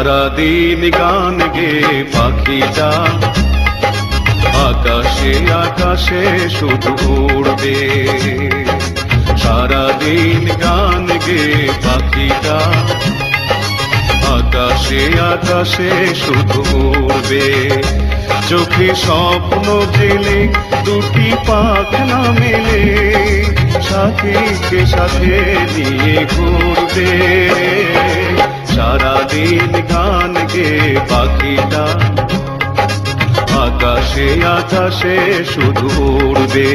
সারাদিন গান গেয়ে পাখিটা আকাশে আকাশে শুধু উড়বে। সারাদিন গান গেয়ে পাখিটা আকাশে আকাশে শুধু উড়বে। চোখে স্বপ্ন জেলে দুটি পাখনা মেলে সাথীকে সাথে নিয়ে ঘুরবে। সারাদিন গান গেয়ে পাখিটা আকাশে আকাশে শুধু উড়বে।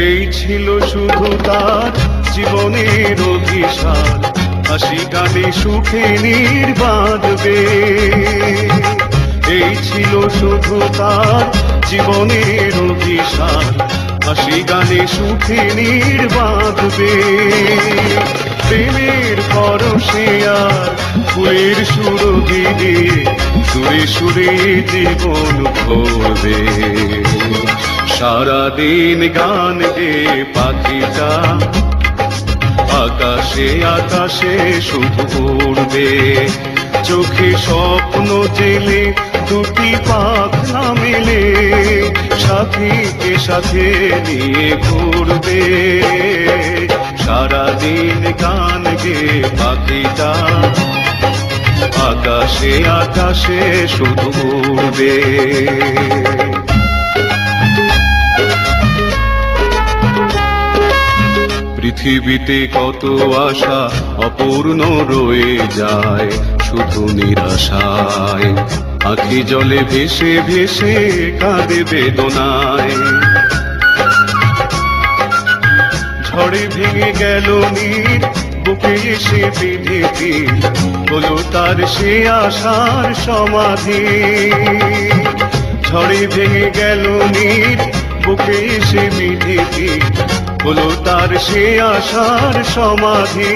এই ছিল শুধু তার জীবনের অভিশাপ, হাসি গানে সুখে বাঁধবে। এই ছিল শুধু তার জীবনের অভিশাপ, হাসি গানে সুখে বাঁধবে। প্রেমের পরশে আর ফুলের সুরভি দিয়ে সুরে সুরে জীবন ভরবে। সারাদিন গান গেয়ে পাখিটা আকাশে আকাশে শুধু উড়বে। চোখে স্বপ্ন জেলে দুটি পাখনা মেলে সাথীকে সাথে নিয়ে ঘুরবে। সারাদিন গান গেয়ে পাখিটা আকাশে আকাশে শুধু উড়বে। পৃথিবীতে কত আশা অপূর্ণ রয়ে যায় শুধু নিরাশায়, আখি জলে ভেসে ভেসে কাঁদে বেদনায়। ঝড়ে ভেঙে গেল নীর বুকে এসে বিধি হলো তার সে আশার সমাধি। ঝড়ে ভেঙে গেল নীর বুকে এসে বিধি হলো তার সে আশার সমাধি।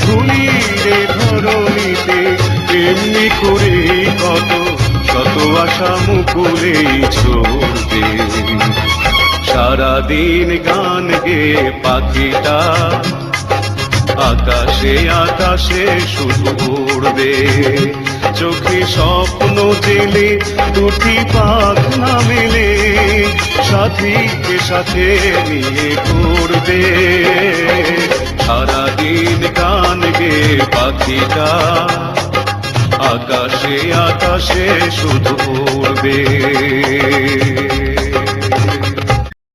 ধুলিরে ধরণীতে এমনি করে কত শত আশা মুকুলে ঝরবে। সারাদিন গান গেয়ে পাখিটা আকাশে আকাশে শুধু উড়বে। চোখে স্বপ্ন জেলে দুটি পাখনা মেলে সাথীকে সাথে নিয়ে ঘুরবে। সারাদিন গান গেয়ে পাখিটা আকাশে আকাশে শুধু উড়বে।